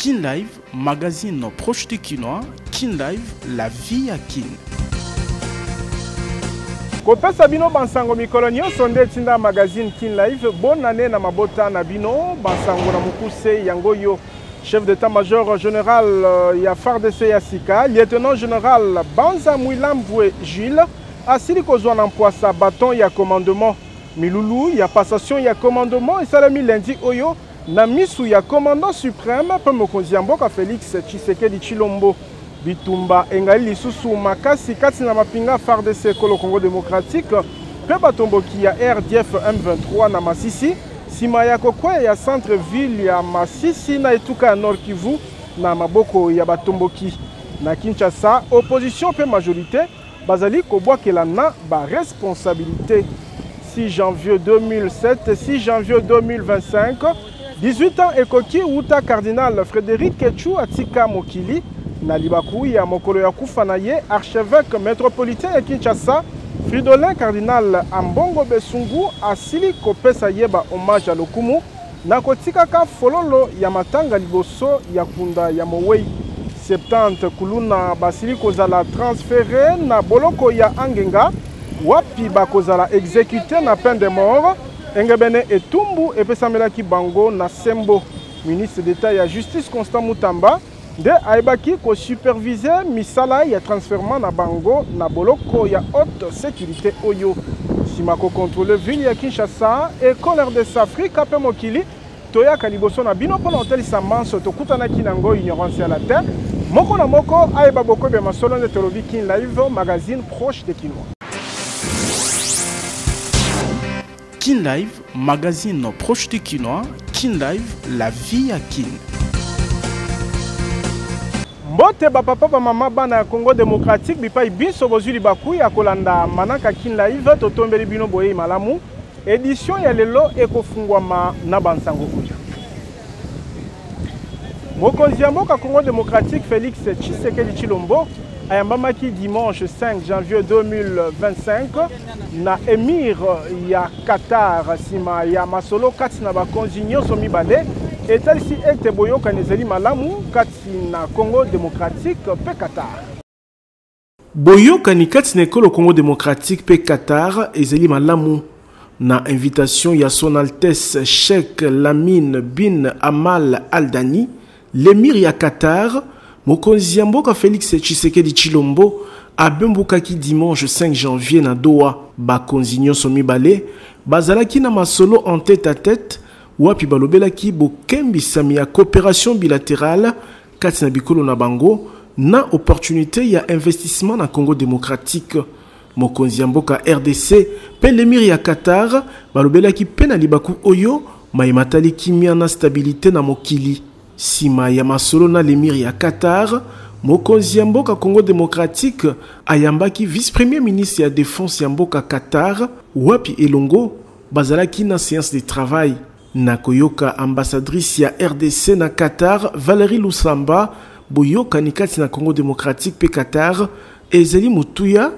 Kin Live, magazine proche du Kinois. Kin Live, la vie à Kin. Kopesa bino bansango mikolo nyonso nde tinda magazine Kin Live. Bonne année na mabota na bino bansango na mukuse yango yo. Chef d'état-major général ya FARDC ya Sika, lieutenant général Banza Mouilambwe Gilles, asili kozwa na mpwasa baton ya commandement milulu ya passation ya commandement esalami lundi oyo na misu ya commandant suprême pe mokonzi ya mboka Félix Tshisekedi Tshilombo. Bitumba engali lisusu makasi kati na mapinga FARDC kolo Congo démocratique pe batomboki ya RDF M23 na Masisi sima ya kokwe ya centre ville ya Masisi na etuka ya Nord Kivu na maboko ya batomboki. Na Kinshasa, opposition pe majorité bazali kobwakela na ba responsabilité. 6 janvier 2007, 6 janvier 2025, 18 ans ekoki uta cardinal Frédéric Ketchou atika mokili na libaku ya mokolo ya kufa na ye archevêque métropolitain ya Kinshasa Fridolin cardinal Ambongo Besungu asili kopesa yeba hommage à lokumu na kotikaka fololo ya matanga liboso ya kunda ya Mowei. 70 kuluna basili kozala transféré na boloko ya Angenga wapi bakozala exécuté na peine de mort engebene etumbu epesamelaki bango na Sembo. Ministre d'État ya Justice Constant Mutamba de aibaki ko superviser misala ya transferment na bango na boloko ya haute sécurité oyo sima ko contrôler ville ya Kinshasa et colère de Afrique ape mokili toya kaliboso na bino pona hotel Samanso tokutana kinango ignorance à la terre moko na moko aiba boko be masolo de Tolobi Kin Live magazine proche de Kinois. Kin Live, magazine proche du Kinois. Kin Live, la vie à Kin. Mbote ba papa ba mama bana Congo démocratique bipai biso bozuli baku ya kolanda manaka Kin Live totombeli bino boye malamu édition ya lelo ekofungwama na bansango oyo. Mokonzi ya mboka Congo démocratique Félix Tshisekedi Tshilombo ayambamaki dimanche 5 janvier 2025 na émir ya Qatar sima ya masolo kati na bakonzi nyonso mibale etalisi ete boyokani ezali malamu kati na Congo démocratique pe Qatar. Boyokani kati na ekolo Congo démocratique pe Qatar ezali malamu na invitation ya son Altesse Cheikh Lamine bin Amal Al Thani, l'émir ya Qatar. Mokonzi ya mboka Félix Tshisekedi Tshilombo abembukaki dimanche 5 janvier na Doha bakonzi nyonso mibale bazalaki na masolo en tête à tête wapi balobelaki bokembisami ya coopération bilatérale kati na bikolo na bango na opportunité ya investissement na Congo démocratique. Mokonzi ya mboka RDC pe l'émir ya Qatar balobelaki pe na libaku oyo maimatali kimia na stabilité na mokili. Sima ya masolo na l'émir ya Qatar, mokonzi ya mboka Congo démocratique ayambaki vice-premier ministre ya défense ya mboka Qatar wapi elongo bazalaki na séance de travail. Nakoyoka ambassadrice ya RDC na Qatar Valérie Lusamba boyoka nikati na Congo démocratique pe Qatar ezali mutuya.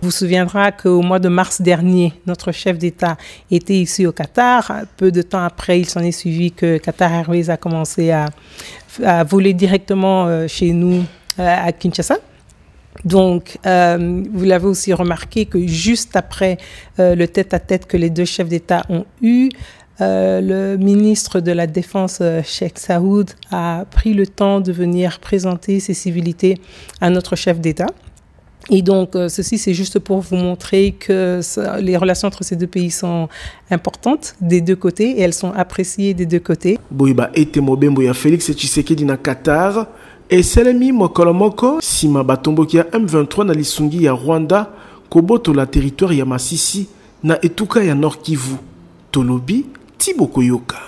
Vous souviendra qu'au mois de mars dernier, notre chef d'État était ici au Qatar. Peu de temps après, il s'en est suivi que Qatar Airways a commencé à voler directement chez nous à Kinshasa. Donc, vous l'avez aussi remarqué que juste après le tête-à-tête que les deux chefs d'État ont eu, le ministre de la Défense, Cheikh Saoud, a pris le temps de venir présenter ses civilités à notre chef d'État. Et donc, ceci, c'est juste pour vous montrer que les relations entre ces deux pays sont importantes des deux côtés et elles sont appréciées des deux côtés. Boiba ete mobembo ya Félix Tshisekedi na Qatar et Selemi Mokolomoko sima batomboki ya M23 na lisungi ya Rwanda koboto la territoire ya Masisi na etuka ya Nord Kivu. Tolobi Tibokoyoka.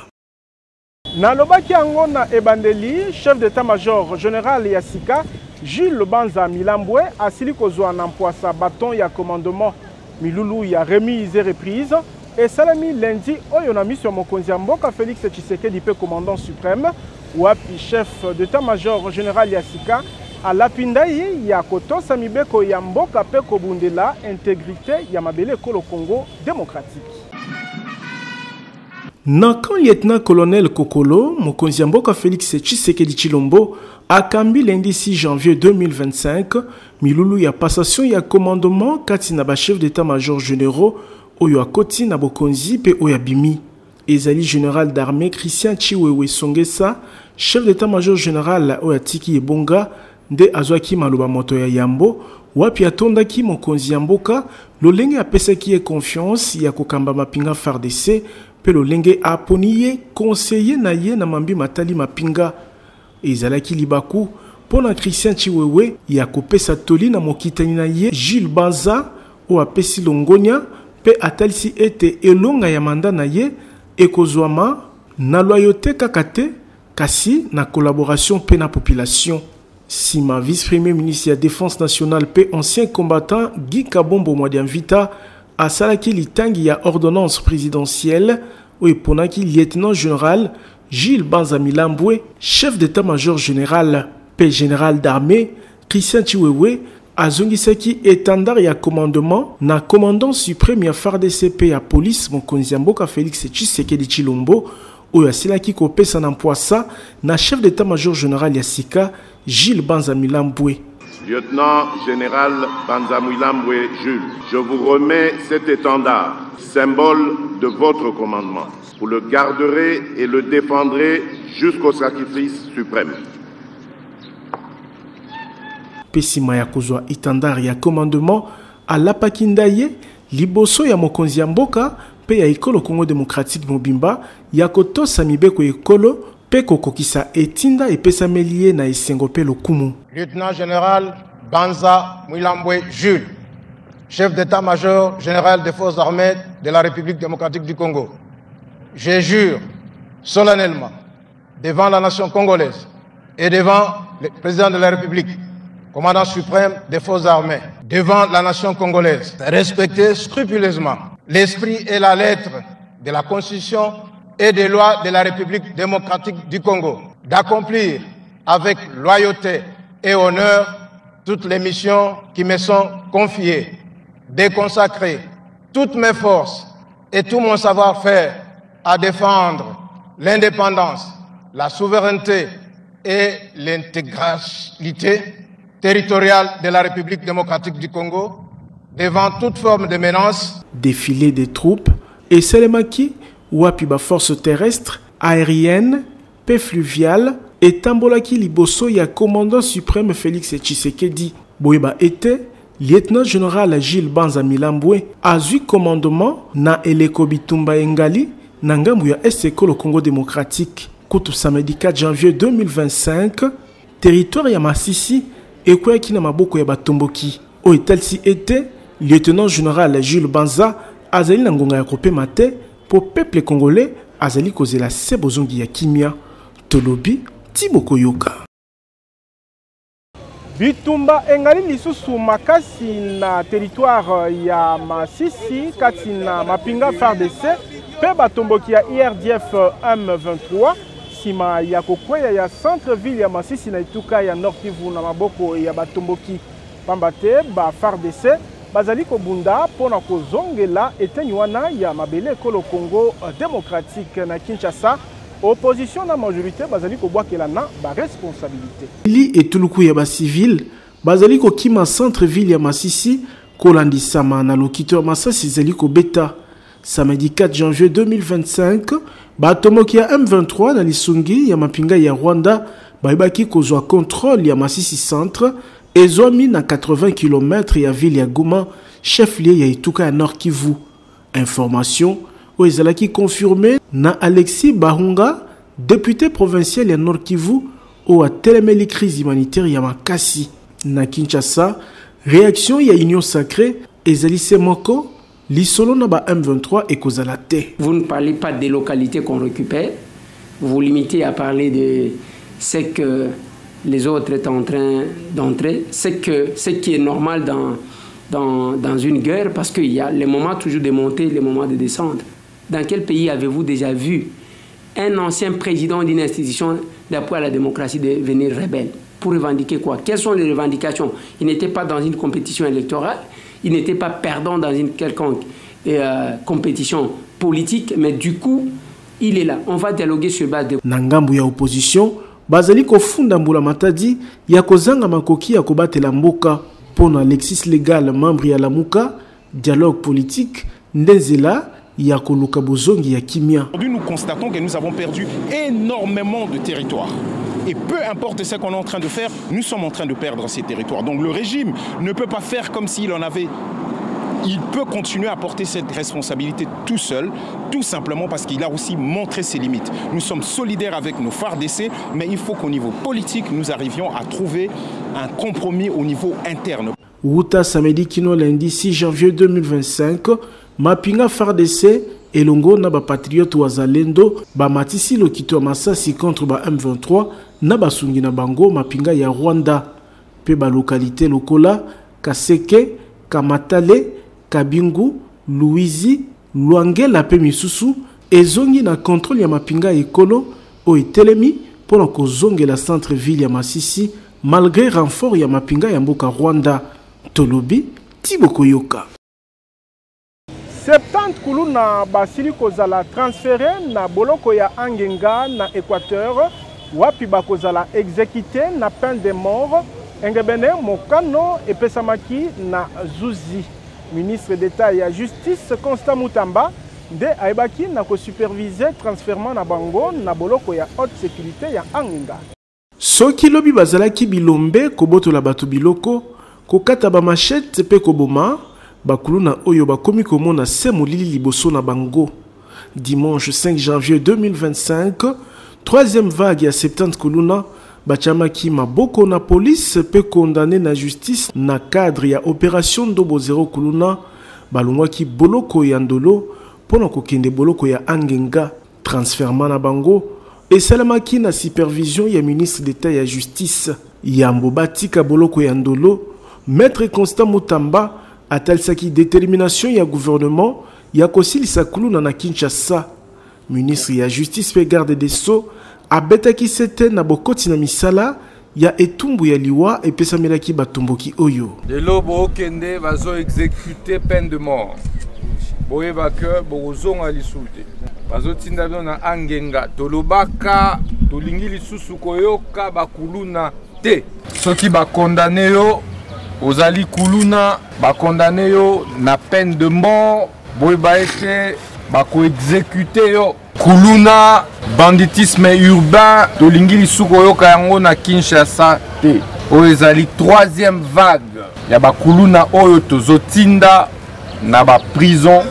Na lobaki yango na ebandeli chef d'état-major général ya Sika Gilles Banza Milambwe asili kozwa na mpwasa baton ya commandement milulu ya remise et reprise et salami lundi oyo na mission mokonzi ya mboka Félix Tshisekedi pe commandant suprême wapi chef d'état-major général ya Sika alapindai ya kotosa mibeko ya mboka pe kobundela intégrité ya mabele kolo Congo démocratique. Nakan lieutenant-colonel Kokolo, mokonzi ya mboka Félix Tshisekedi Tshilombo, akambi lundi 6 janvier 2025, milulu ya passation ya commandement kati na ba chef d'état-major généraux oyo akoti na bokonzi pe oyo abimi. Ezali général d'armée Christian Chiwewe Songesa, chef d'état-major général oyo atiki ebonga nde azwaki maloba moto ya yambo wapi atondaki mokonzi ya mboka lolenge apesaki ye confiance ya kokamba mapinga FARDC pe lolenge aponi ye conseiller na ye na mambi matali mapinga. Ezalaki libaku pona Christian Chiwewe ya kopesa toli na mokitani na ye Jules Banza o apesi longonya pe atalisi ete elonga ya manda na ye ekozwama na loyauté kakate kasi na collaboration pe na population. Sima vice-premier ministre de la Défense nationale pe ancien combattant Guy Kabombo Mwadiamvita asalaki litangi ya ordonnance présidentielle ou eponaki lieutenant général Gilles Banza Milambwe, chef d'état-major général pe général d'armée Christian Chiwewe azongisaki étendard ya commandement na commandant suprême ya FARDC pe ya police mokonzi ya mboka Félix Tshisekedi Tshilombo oyo asilaki kopesa na mpoasa na chef d'état-major général ya sika Gilles Banza Milambwe. Lieutenant général Banza Milambwe Jules, je vous remets cet étendard, symbole de votre commandement. Vous le garderez et le défendrez jusqu'au sacrifice suprême. Pesima ya kozwa étendard ya commandement alapaki ndaye liboso ya mokonzi ya mboka pe ya ekolo Congo démocratique mobimba ya kotosa mibeko ekolo pe kokokisa etinda epesameli ye na esengo pe lokumu. Lieutenant général Banza Milambwe Jules, chef d'état-major général des forces armées de la République démocratique du Congo. Je jure solennellement devant la nation congolaise et devant le président de la République, commandant suprême des forces armées, devant la nation congolaise, respecter scrupuleusement l'esprit et la lettre de la Constitution et des lois de la République démocratique du Congo, d'accomplir avec loyauté et honneur toutes les missions qui me sont confiées, de consacrer toutes mes forces et tout mon savoir-faire à défendre l'indépendance, la souveraineté et l'intégralité territoriale de la République démocratique du Congo devant toute forme de menace. Défilé des troupes et Selemaki wapi ba force terrestre, aérienne, pe fluviale et tambolaki liboso ya commandant suprême Félix Tshisekedi. Boyeba était lieutenant général Gilles Banza Milambwe azui commandement na Eleko Bitumba Engali na ngambu ya Eseko Congo démocratique. Kutu samedi 4 janvier 2025, territoire ya Masisi ekwaki na maboko ya batomboki. O etalsi était lieutenant général Jules Banza azali na ngonga ya kopema te pour peuple congolais azali kozela se bozongi ya kimia tolobi Tiboko Yoka. Bitumba engali lisusu makasi na territoire ya Masisi kati na mapinga FARDC pe batomboki ya IRDF M23 sima ya kokweya ya centre-ville ya Masisi na ituka ya Nord Kivu na maboko ya batomboki pambate ba FARDC bazali kobunda pona kozongela eteni wana ya mabele ekolo Congo démocratique na Kinshasa. Opposition na majorité bazali kobwakela na ba responsabilité. Li etuluku ya ba civil bazali ko kima centre-ville ya Masisi kolandisama na lokiteur Masasi zali ko beta. Samedi 4 janvier 2025, batomoki ya M23 na lisungi ya mapinga ya Rwanda baibaki kozwa contrôle ya Masisi centre ezomi na 80 km ya ville ya Goma, chef-lieu ya ituka ya Nord Kivu. Information o ezalaki confirmé na Alexis Bahunga, député provincial ya Nord Kivu o atelemeli crise humanitaire ya makasi. Na Kinshasa, réaction ya Union Sacrée ezalise moko l'isolo na ba M23 et kozalate. Vous ne parlez pas des localités qu'on récupère, vous vous limitez à parler de ce que les autres sont en train d'entrer, ce qui est normal dans une guerre, parce qu'il y a les moments toujours de monter, les moments de descendre. Dans quel pays avez-vous déjà vu un ancien président d'une institution d'appui à la démocratie devenir rebelle? Pour revendiquer quoi? Quelles sont les revendications? Il n'était pas dans une compétition électorale, il n'était pas perdant dans une quelconque compétition politique, mais du coup, il est là. On va dialoguer sur base de... Nangambu ya opposition, bazali kofunda mbula matadi ya kozanga makoki ya kobatela mboka pona Alexis Légal, membre ya Lamuka, dialogue politique, ndenzela ya koluka bozongi ya kimia. Aujourd'hui, nous constatons que nous avons perdu énormément de territoires. Et peu importe ce qu'on est en train de faire, nous sommes en train de perdre ces territoires. Donc le régime ne peut pas faire comme s'il en avait... Il peut continuer à porter cette responsabilité tout seul, tout simplement parce qu'il a aussi montré ses limites. Nous sommes solidaires avec nos FARDC, mais il faut qu'au niveau politique, nous arrivions à trouver un compromis au niveau interne. Wuta samedi kino lundi 6 janvier 2025, mapinga FARDC elongo na ba patriote wazalendo ba matisi lokito masasi contre ba M23 na basungi na bango mapinga ya Rwanda pe ba localité lokola Kaseke, Kamatale, Kabingu, Louizi, Luangela pe misusu ezongi na contrôle ya mapinga ekolo o etelemi pona kozongela centre-ville ya Masisi malgré renfort ya mapinga ya mboka Rwanda. Tolobi Tiboko Yoka. 70 kulu na basili kozala transféré na boloko ya Angenga na Équateur wapi bakozala exécuté na peine de mort engebene mokano epesamaki na Zuzi. Ministre d'État ya Justice Constant Mutamba nde aibaki na ko superviser transfèrement na bango na boloko ya haute sécurité ya Angenga. Soki lobi bazalaki bilombe kobotola bato biloko kokata ba machette pe koboma bakuluna oyo bakomi komona semolili liboso na bango. Dimanche 5 janvier 2025, troisième vague ya 70 kuluna bachamaki maboko na police pe condamné na justice na cadre ya opération Ndobo Zero kuluna balongwaki boloko ya ndolo pona kokende boloko ya Angenga. Transfèrement na bango esalamaki na supervision ya ministre d'État ya justice Yambo Batika boloko ya ndolo. Maître Constant Mutamba atalisaki détermination ya gouvernement ya kosilisa kuluna na Kinshasa. Ministre ya justice pe garde des sceaux abetaki sete na bokoti na misala ya etumbu ya liwa epesamelaki batomboki oyo. De lobo okende bazo exécuter peine de mort. Boyeba ke bozonga lisulte. Bazo tinda na Angenga tolobaka tolingi lisusu koyoka bakuluna te. Soki ba condamné yo ozali kuluna ba condamné yo na peine de mort boyeba ete bako exécuter yo kuluna banditisme urbain tolingi lisuko yoka yango na Kinshasa te. Oyo ezali troisième vague ya bakuluna oyo tozotinda na ba prison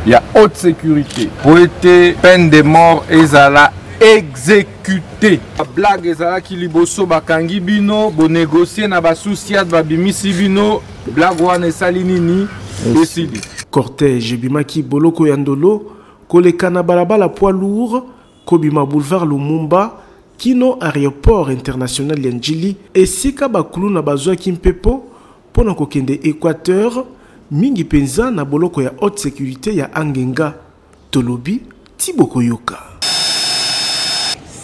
ya haute sécurité po ete peine de mort ezala exécuté. La blague ezalaki liboso bakangi bino bo négocier na basouciade babimisi bino blague wana esali nini esili. Cortège bimaki boloko yandolo koleka na balabala poids lourd kobima boulevard Lumumba kino aéroport international ya Njili esika bakulu na bazwaki mpepo pona kokende Équateur mingi penza na boloko ya haute sécurité ya Angenga. Tolobi Tiboko Yoka.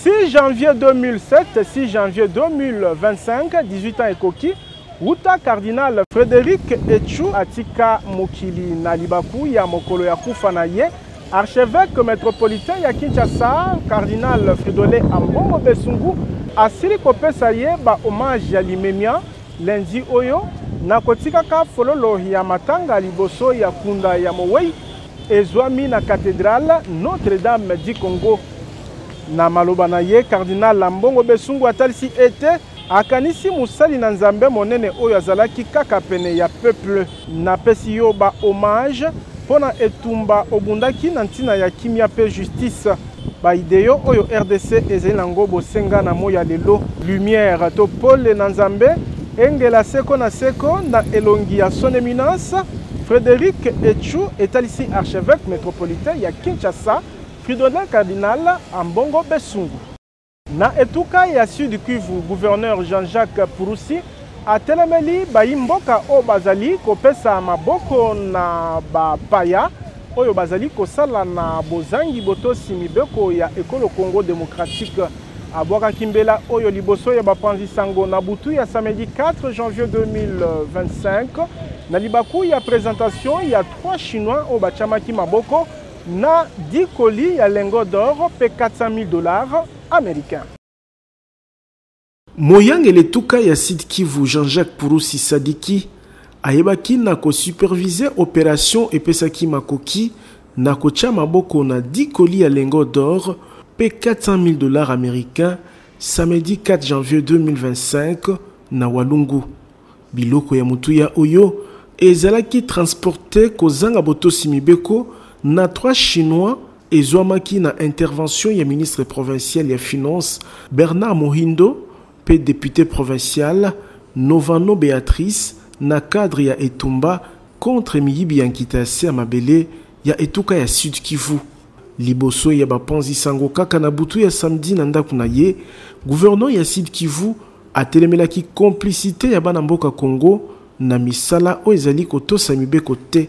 6 janvier 2007, 6 janvier 2025, 18 ans ekoki, Wuta cardinal Frédéric Etchou atika mokili na libaku ya mokolo ya kufa na ye, archevêque métropolitain ya Kinshasa, cardinal Fridolin Ambongo Besungu, asili kopesa ye ba hommage ya limemia lundi oyo, na kotikaka fololo ya matanga liboso ya kunda ya Mowei, ezwami na cathédrale Notre-Dame du Congo. Na maloba na ye cardinal Ambongo Besungu atalisi ete akanisi musali na nzambe monene oyo azalaki kaka pene ya peuple na pesi yo ba hommage pona etumba obundaki na ntina ya kimia pe justice ba ideo oyo RDC ezali nango bosenga na moya lelo lumière to pole na nzambe engela seko na seko na elongi ya son éminence Frédéric Etchou etalisi archevêque métropolitain ya Kinshasa Fridolin cardinal Ambongo Besungu. Na etuka ya Sud Kivu, gouverneur Jean-Jacques Purusi atelemeli baimboka o bazali kopesa maboko na bapaya oyo bazali kosala na bozangi botosi mibeko ya ekolo Congo démocratique. Abwaka kimbela oyo liboso ya bapanzi sango na butu ya samedi 4 janvier 2025 na libaku ya présentation ya 3 chinois o bachamaki maboko na 10 colis ya lingots d'or pe 400 000 dollars américains. Moyangele tuka ya Sud Kivu Jean-Jacques Purusi Sadiki ayebaki na ko superviser opération epesaki makoki na kocha maboko na 10 colis ya lingots d'or pe 400 000 dollars américains samedi 4 janvier 2025 na Walungu. Biloko ya mutuya oyo ezalaki transporté kozanga botosi mibeko na 3 chinois ezwamaki na intervention ya ministre provincial ya finance Bernard Mohindo pe député provincial Novano Béatrice na cadre ya Etumba contre miyibi ya nkitase ya mabele ya etuka ya Sud Kivu. Liboso ya bapanzi sango kaka na butu ya samedi na ndaku na ye, gouverneur ya Sud Kivu atelemelaki complicité ya bana mboka Congo na misala o ezali kotosa mibeko te.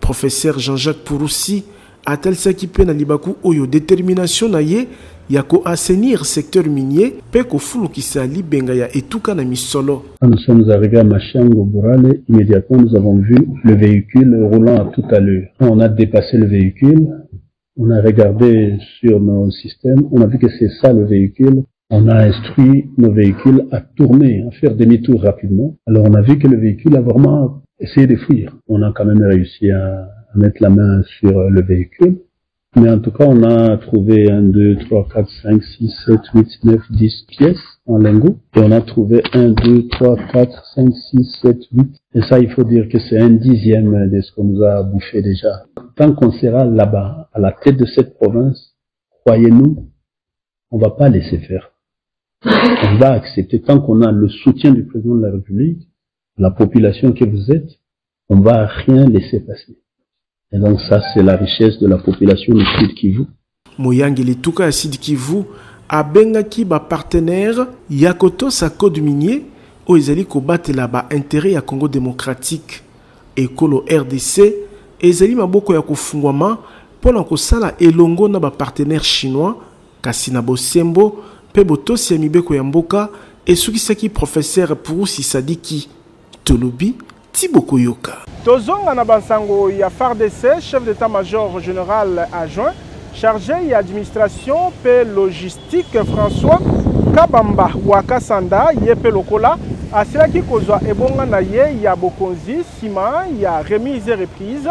Professeur Jean-Jacques Purusi atalisaki pe na libaku oyo détermination na ye ya ko assainir secteur minier pe ko fulukisa libenga ya etuka na misolo. Quand nous sommes arrivés à Machango Bourale, immédiatement nous avons vu le véhicule roulant à toute allure. On a dépassé le véhicule, on a regardé sur nos systèmes, on a vu que c'est ça le véhicule. On a instruit nos véhicules à tourner, à faire demi-tour rapidement. Alors on a vu que le véhicule a vraiment essayé de fuir. On a quand même réussi à mettre la main sur le véhicule. Mais en tout cas, on a trouvé 1, 2, 3, 4, 5, 6, 7, 8, 9, 10 pièces en lingots. Et on a trouvé 1, 2, 3, 4, 5, 6, 7, 8. Et ça, il faut dire que c'est 1/10 de ce qu'on nous a bouffé déjà. Tant qu'on sera là-bas, à la tête de cette province, croyez-nous, on va pas laisser faire. On va accepter, tant qu'on a le soutien du président de la République, la population que vous êtes, on va rien laisser passer. Et donc ça, c'est la richesse de la population du Sud Kivu. Moyangeli tuka ya Sud Kivu abengaki ba partenaire ya kotosa code minier o ezali kobatela ba intérêt ya Congo démocratique ekolo RDC ezali maboko ya kofungwama pona kosala elongo na ba partenaire chinois kasi na bosembo pe botosi ya mibeko ya mboka esukisaki professeur Purusi Sadiki Tolobi Tiboko Yoka. Tozonga na bansango ya FARDC, chef d'état-major général adjoint, chargé de l'administration et logistique François Kabamba Wakasanda, Yepe Lokola, asilaki kozwa ebonga na ye ya bokonzi sima ya remise et reprise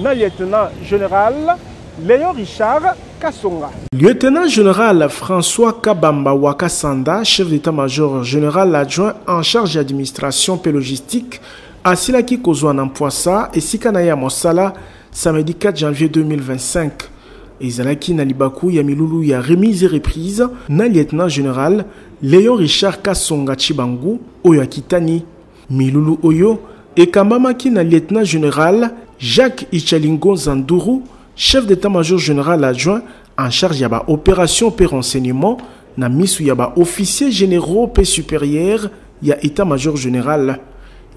na lieutenant général Léon Richard Kasonga. Lieutenant général François Kabamba Wakasanda, chef d'état-major général adjoint en charge de l'administration et logistique, asilaki kozwa na Mpwasa esika na ya mosala samedi 4 janvier 2025. Ezalaki na libaku ya milulu ya remise et reprise na lieutenant général Léon Richard Kasonga Chibangu oyo akitani. Milulu oyo ekambamaki na lieutenant général Jacques Ichalingo Zanduru, chef d'état-major général adjoint en charge ya ba opération pe renseignement na misu ya ba officiers généraux pe supérieurs ya état-major général.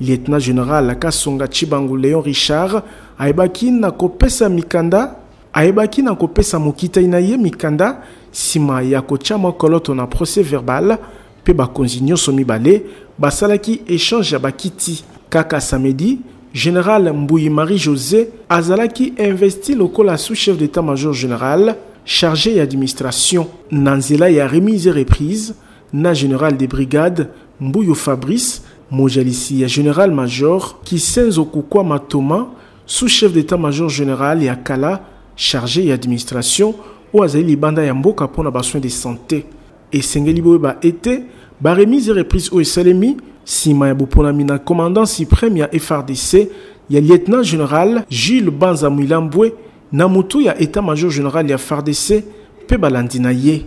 Lieutenant général Kasonga Chibangu Léon Richard aebaki na kopesa mikanda aebaki na kopesa mokita inaye mikanda sima ya kochama koloto na procès verbal pe bakonzi nyonso mibale basalaki échange ya bakiti kaka samedi. Général Mbouyi Marie-José azalaki investi lokola sous-chef d'état-major général chargé d'administration nanzela ya remise et reprise na général des brigades Mbouyo Fabrice Mojalisi ya général-major Kisenzo Kukwa Matoma sous-chef d'état-major général ya Kala chargé d'administration ou azali banda ya mboka pona ba soins de santé et sengeli boba été ba remise et reprise au Salemi sima ya boponami na commandant suprême ya FARDC ya lieutenant général Jules Banza Mwilambwe na mutu ya état-major général ya FARDC pe balandi na ye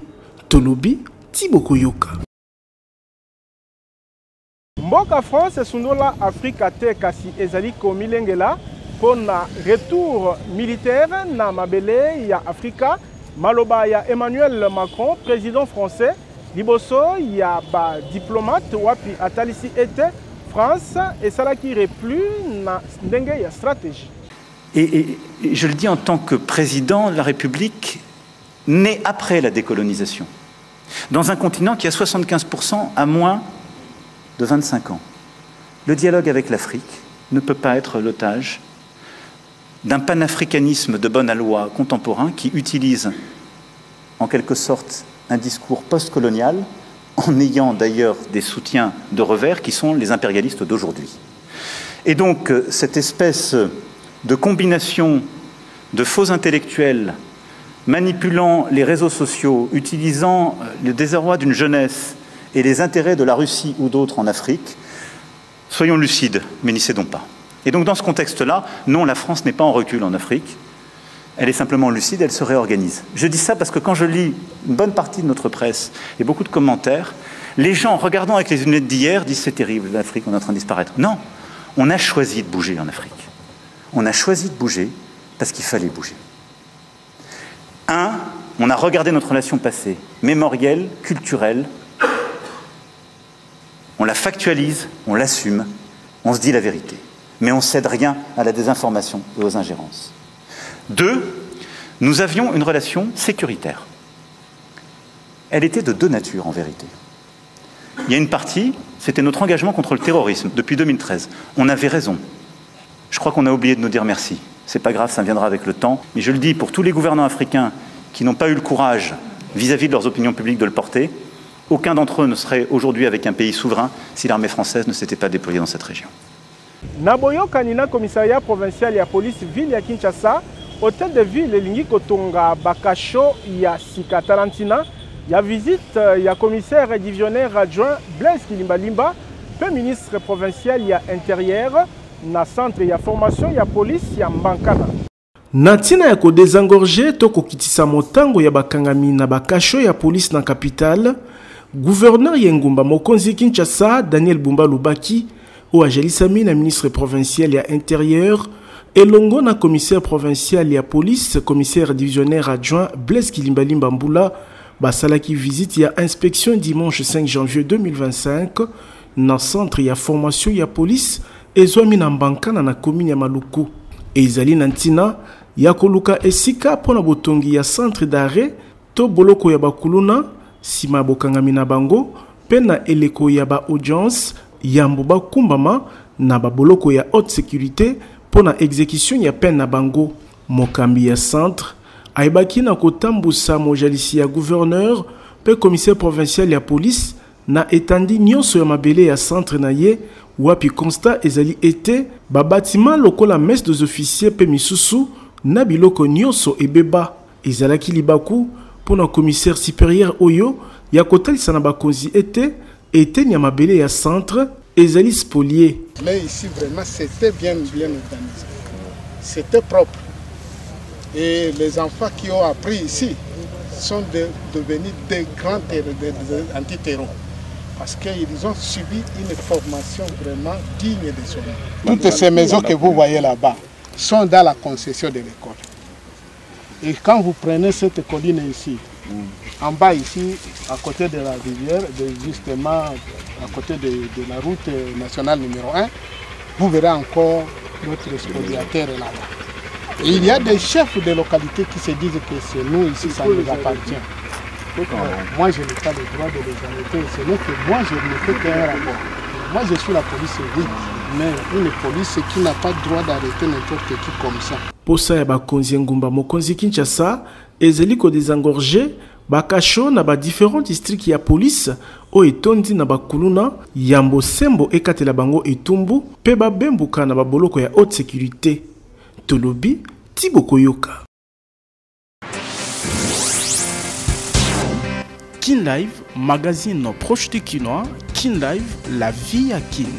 Tolobi Tiboko Yoka. Mboka France sundola Afrika te kasi ezali komilengela pona retour militaire na mabele ya Afrika maloba ya Emmanuel Macron, président français. Liboso ya ba diplomate wapi atalisi ete France et salaki replu na ndenge ya stratégie. Et je le dis en tant que président de la République né après la décolonisation, dans un continent qui a 75% à moins de 25 ans. Le dialogue avec l'Afrique ne peut pas être l'otage d'un panafricanisme de bonne aloi contemporain qui utilise en quelque sorte un discours post-colonial en ayant d'ailleurs des soutiens de revers qui sont les impérialistes d'aujourd'hui. Et donc cette espèce de combination de faux intellectuels manipulant les réseaux sociaux, utilisant le désarroi d'une jeunesse et les intérêts de la Russie ou d'autres en Afrique, soyons lucides, mais n'y cédons pas. Et donc dans ce contexte-là, non, la France n'est pas en recul en Afrique, elle est simplement lucide, elle se réorganise. Je dis ça parce que quand je lis une bonne partie de notre presse et beaucoup de commentaires, les gens, regardant avec les lunettes d'hier, disent c'est terrible, l'Afrique, on est en train de disparaître. Non, on a choisi de bouger en Afrique. On a choisi de bouger parce qu'il fallait bouger. On a regardé notre relation passée, mémorielle, culturelle, on la factualise, on l'assume, on se dit la vérité. Mais on ne cède rien à la désinformation et aux ingérences. 2, nous avions une relation sécuritaire. Elle était de deux natures en vérité. Il y a une partie, c'était notre engagement contre le terrorisme depuis 2013. On avait raison. Je crois qu'on a oublié de nous dire merci. C'est pas grave, ça viendra avec le temps. Mais je le dis pour tous les gouvernants africains qui n'ont pas eu le courage vis-à-vis de leurs opinions publiques de le porter, aucun d'entre eux ne serait aujourd'hui avec un pays souverain si l'armée française ne s'était pas déployée dans cette région. Naboyo Kanina, commissariat provincial ya police ville ya Kinshasa, hôtel de ville elingi kotonga bakasho ya sika Tarantina, ya visite ya commissaire divisionnaire adjoint Blaise Kilimbalimba, pe ministre provincial ya intérieur na centre ya formation ya police ya Mbankana. Natina ya ko désengorger toko kitisa motango ya bakangami na bakasho ya police na capitale, gouverneur Yengumba Mokonzi Kinshasa Daniel Bumba Lubaki ou ajelisami na ministre provincial ya intérieur elongo na commissaire provincial ya police commissaire divisionnaire adjoint Blaise Kilimbalimba Mbula basalaki visite ya inspection dimanche 5 janvier 2025 na centre ya formation ya police ezwami na Mbankana na commune ya Maluku ezali na ntina ya koluka esika pona botongi ya centre d'arrêt to boloko ya bakuluna sima bokangami na bango pena eleko ya ba audience yambo bakumbama na baboloko ya haute sécurité pona exécution ya peine na bango mokambi ya centre aibaki na kotambusa mojalisi ya gouverneur pe commissaire provincial ya police na etandi nyonso ya mabele ya centre na ye wapi constat ezali ete babatima lokola messe des officiers pe misusu na biloko nyonso ebeba ezalaki libaku pona commissaire supérieur oyo ya kotalisa na bakonzi ete nyamabele ya centre ezali spolié. Mais ici vraiment c'était bien organisé, c'était propre et les enfants qui ont appris ici sont devenus des grands anti-terroristes parce qu'ils ont subi une formation vraiment digne de son nom. Toutes ces maisons que vous voyez là-bas sont dans la concession de l'école. Et quand vous prenez cette colline ici, en bas ici, à côté de la rivière, justement à côté de la route nationale numéro 1, vous verrez encore notre spoliateur là-bas. Et il y a des chefs de localité qui se disent que c'est nous ici, ça nous appartient. Moi, je n'ai pas le droit de les arrêter. C'est vrai que moi, je ne fais qu'un rapport. Moi, je suis la police, oui, mais une police qui n'a pas le droit d'arrêter n'importe qui comme ça. Pour ça, Bakonzi Ngumba Mokonzi Kinshasa, ezali ko désengorger bakasho na ba différents districts ya police o etondi na bakuluna yambo sembo ekatela bango etumbu pe babembuka na baboloko ya haute sécurité. Tolobi Thibaut Koyoka. Kin Live, magazine proche du Kinois. Kin Live, la vie à Kin.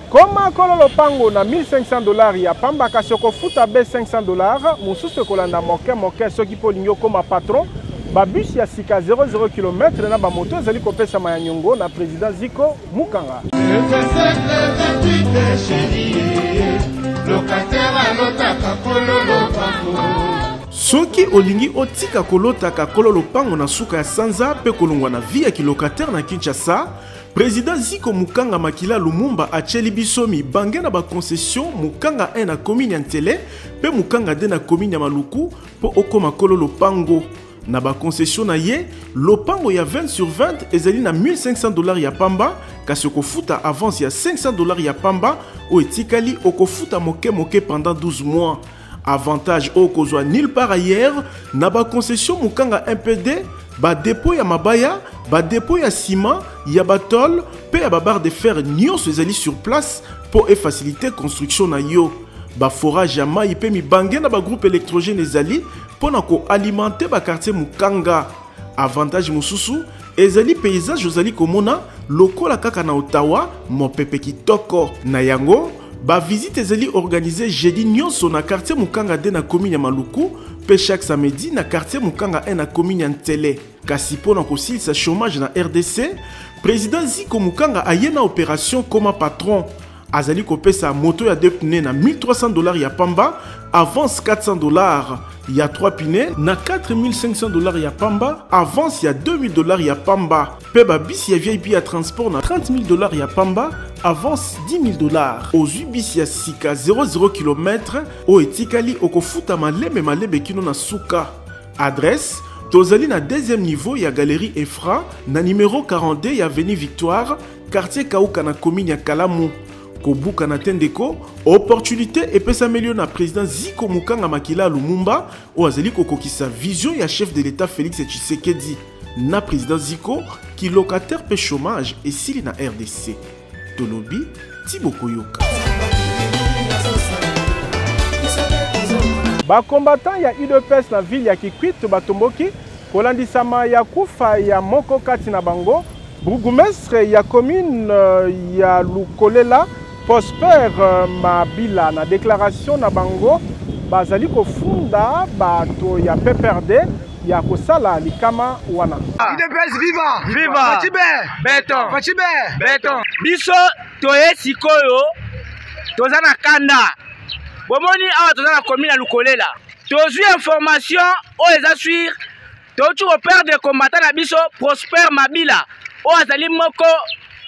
Koma kololo pango na $1,500 ya pamba kasoko futa be $500 mususu kolanda moke soki polingo koma patron ba bus ya sika 00 km na ba moto ezali kopesa manyongo na président Ziko Mukanga. Soki olingi otika kolotaka kololo pango na suka ya sanza pe kolongwa na vie ya kilocataire na Kinshasa, président Ziko Mukanga Makila Lumumba acheli bisomi bange na ba concession Mukanga 1 na commune ya Ntele pe Mukanga 2 na commune ya Maluku po okoma kololo pango na ba concession na ye lopango ya 20/20 ezali na $1,500 ya pamba kasi okofuta avance ya $500 ya pamba o etikali okofuta moke pendant 12 mois. Avantage okozwa nulle part ailleurs na ba concession mukanga MPD, ba dépôt ya mabaya, ba dépôt ya ciment, ya batol, pe ya ba barre de fer nyonso ezali sur place pour faciliter construction na yo. Ba forage ya mai pe mibange na ba groupe électrogène ezali pona ko alimenter ba quartier mukanga. Avantage mususu ezali paysage ozali komona lokola kaka na Ottawa mopepe kitoko na yango. Ba visite ezali organisée jeudi nyonso na quartier Mukanga de na commune ya Maluku pe chaque samedi na quartier Mukanga 1 na commune ya Ntele. Kasi pona kosilisa chômage na RDC, président Ziko Mukanga aye na opération comme patron. Azali kopesa moto ya 2 pneus na $1,300 ya pamba, avance $400 ya 3 pneus na $4,500 ya pamba, avance ya $2,000 ya pamba. Pe ba bis ya VIP ya transport na $30,000 ya pamba, avance $10,000. Ozui bis ya sika 00 km o etikali okofuta malebe kino na suka. Adresse tozali na deuxième niveau ya galerie Efra na numéro 42 ya avenue Victoire, quartier Kauka na commune ya Kalamu. Kobuka na tendeko, opportunité epesa melio na président Ziko Mukanga Makila Lumumba o azali kokokisa vision ya chef de l'État Félix Tshisekedi na président Ziko ki locataire pe chômage et sili na RDC. Tolobi Tiboko Yoka. Ba combattant ya UDPS na ville ya Kikwit batomboki kolandisama ya kufa ya moko kati na bango. Bourgmestre ya commune ya Lukolela Prosper Mabila na déclaration na bango bazali kofunda bato ya PPRD ya kosala likama wana. UDPS viva! Viva! Fachibe! Beton! Fachibe! Beton! Biso toye sikoyo toza na kanda. Bomoni awa toza na commune ya Lukolela. Tozwi information o eza sur tochu repère de combattant na biso Prosper Mabila o azali moko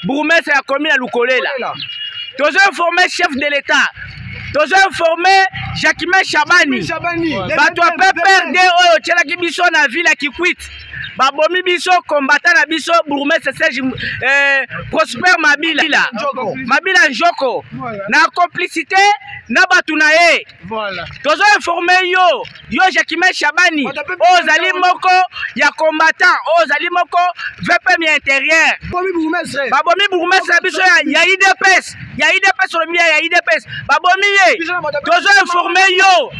bourgmestre ya commune ya Lukolela. Tozo informé chef de l'État. Tozo informé Jacquemain Chabani. Bato a PPRD oyo tchelaki biso na ville ya Kikwit. Babomi biso combattant na biso bourgmestre Serge Prosper Mabila. Mabila Njoko. Na complicité na batu na ye. Tozo informé yo Jacquemain Chabani. Ozali moko ya combattant, ozali moko VP mi intérieur. Babomi bourgmestre na biso ya IDPS. Ya IDPS sur le mien ya IDPS. Babomi ye. Tozo informé yo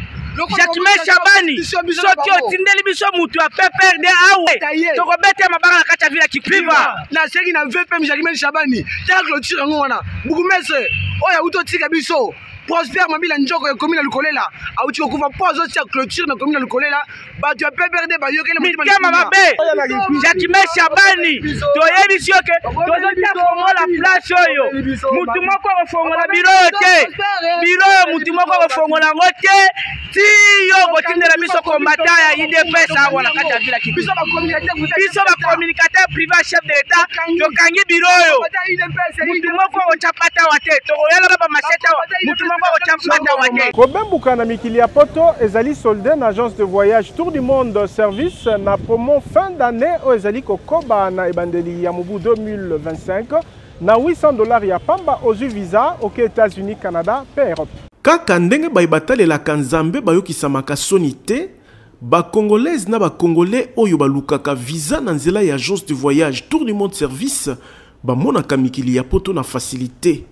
Jacquemain Chabani. Soki otindeli biso mutu a PPRD awe. Toko bete mabanga na kati ya ville ya Kikwit. Na seki na VP Jacquemain Chabani. Tala clôture ngo wana. Bourgmestre oya uto tika biso. Prosper Mabila Njoko ya commune ya Lukolela. Auti okufa pozo tia clôture na commune ya Lukolela. Bato ya PPRD ba yokele mutu Mikema mabe. Jacquemain Chabani. Toyebi sioke. Tozo tia fongola place oyo. Mutu moko ofongola biro te. Biro mutu moko ofongola ngote. Ti yo botindela biso combattant ya IDPS awa na kati ya ville Kikwit. Biso ba communicateur privé chef de l'État tokangi biro yo. Mutu moko ochapata wate. Tokoyala ba macheta mutu moko ochapata wate. Kobembuka na mikili ya poto ezali soldé na agence de voyage Tour du Monde service na promo fin d'année o ezali kokoba na ebandeli ya mubu 2025 na $800 ya pamba ozu visa aux États-Unis, Canada pe Europe. Kaka ndenge bayibatalelaka Nzambe bayokisamaka soni te, ba congolaise na ba congolais oyo balukaka visa na nzela ya agence de voyage Tour du Monde service bamonaka mikili ya poto na facilité.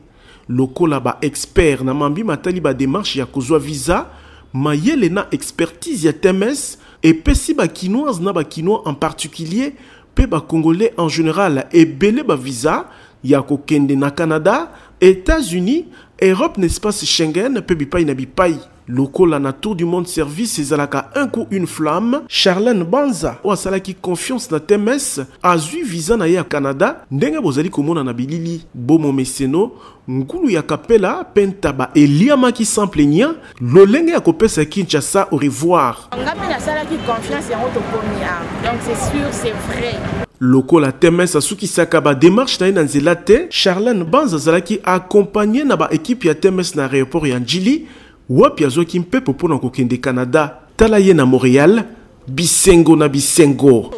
Lokola ba expert na mambi matali ba démarche ya kozwa visa, mayele na expertise ya TMS et pesi ba kinoise na ba kinois en particulier, pe ba congolais en général et belé ba visa ya kokende na Canada, États-Unis, Europe n'espace Schengen, pe bipai na bipai. Lokola na Tour du Monde service ezalaka un coup une flamme. Charlène Banza o asalaki confiance na TMS azui visa na ye à Canada ndenge bozali komona na bilili bomo meseno ngulu ya kapela pentaba eliamaki sans plaignant lolenge ya kopesa Kinshasa au revoir. Ngapi na salaki confiance ya moto pomia. Donc c'est sûr, c'est vrai. Lokola TMS asukisaka ba démarche na nzela te, Charlène Banza azalaki accompagné na ba équipe ya TMS na aéroport ya Njili. Wapi azoki mpepo pona kokende Canada. Tala ye na Montréal, bisengo na bisengo.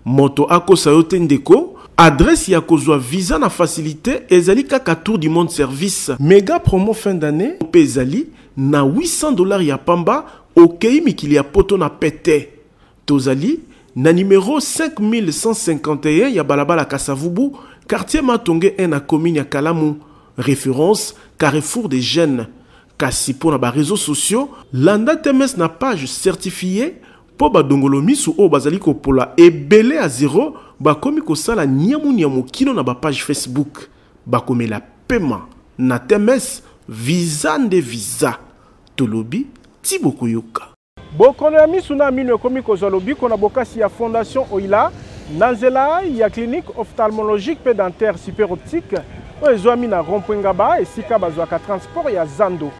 moto akosa yo te ndeko adresse ya kozwa visa na facilité ezali kaka tour du monde service méga promo fin d'année pe ezali na $800 ya pamba okei mikili ya poto na pete tozali na numéro 5151 ya balabala Kasavubu quartier Matonge 1 na commune ya Kalamu référence Carrefour des Jeunes kasi po na ba réseaux sociaux landa TMS na page certifiée po ba dongolo misu o bazali ko pola ebele a zéro ba komi ko sala nyamu kino na ba page Facebook ba komela paiement na TMS visa nde visa tolobi tiboko yoka bokono ya misu na mino komi ko zalobi kona bokasi ya fondation Oila nanzela ya clinique ophtalmologique pe dentaire super optique o ezwami na rond-point Ngaba esika bazwaka transport ya Zando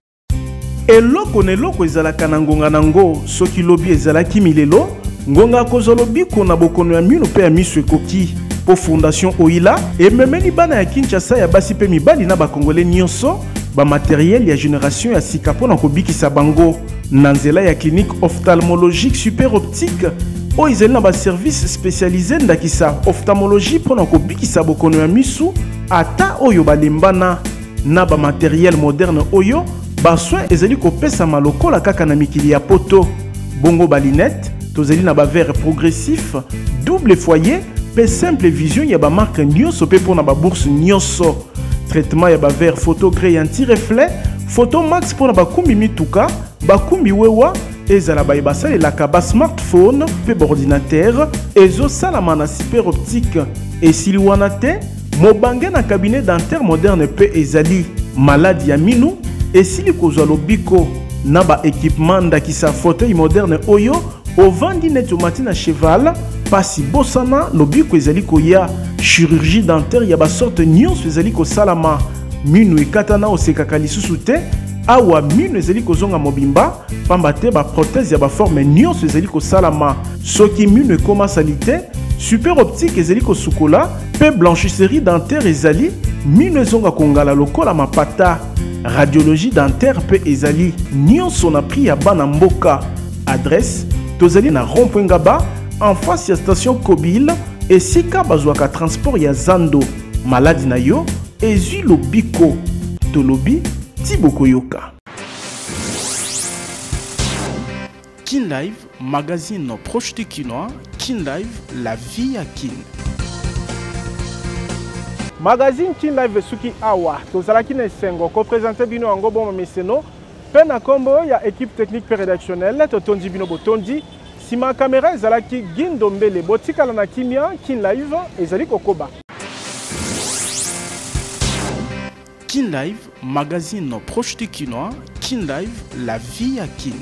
eloko na eloko ezalaka na ngonga nango soki lobi ezalaki milelo ngonga kozolobi kona bokono ya mino pe ya misu ekoki po fondation Oila ememeli bana ya Kinshasa ya basi pe mibali na bakongole nyonso ba matériel ya génération ya sika pona kobikisa bango na nzela ya clinique ophtalmologique super optique o ezali na ba service spécialisé ndakisa ophtalmologie pona kobikisa bokono ya misu ata oyo balembana na ba matériel moderne oyo ba soin ezali kopesa malokola kaka na mikili ya poto bongo ba lunette tozali na ba verre progressif double foyer pe simple vision ya ba marque nyonso pe pona ba bourse nyonso traitement ya ba verre photo gré anti-reflet photo max pona ba kumbi mituka ba kumbi wewa ezala ba ebasale la kaba smartphone pe ordinateur ezo salama na super optique esili wana te mobange na cabinet dentaire moderne pe ezali maladi ya minu esili kozwa lobiko na ba équipement ndakisa fauteuil moderne oyo ovandi netomati na cheval pasi bosana lobiko ezali koya chirurgie dentaire ya ba sorte nyonso ezali kosalama minu ekatana osekaka lisusu te awa minu ezali kozonga mobimba pamba te ba prothèse ya ba forme nyonso ezali kosalama soki minu ekoma salite super optique ezali kosukola pe blanchisserie dentaire ezali minu ezonga kongala lokola mapata radiologie dentaire pe ezali nyonso na prix ya bana mboka adresse tozali na rond-point Ngaba en face ya station Kobile esika bazwaka transport ya Zando maladi na yo ezwi lobiko tolobi tiboko yoka Kin Live magazine proche du Kinois Kin Live la vie à Kin magazine Kin Live suki awa tozalaki na esengo ko présenter bino yango bon meseno pe na kombo ya équipe technique pe rédactionnelle totondi bino botondi sima caméra ezalaki Gindombele botikala na kimia Kin Live ezali kokoba Kin Live magazine proche du Kinois Kin Live la vie à Kin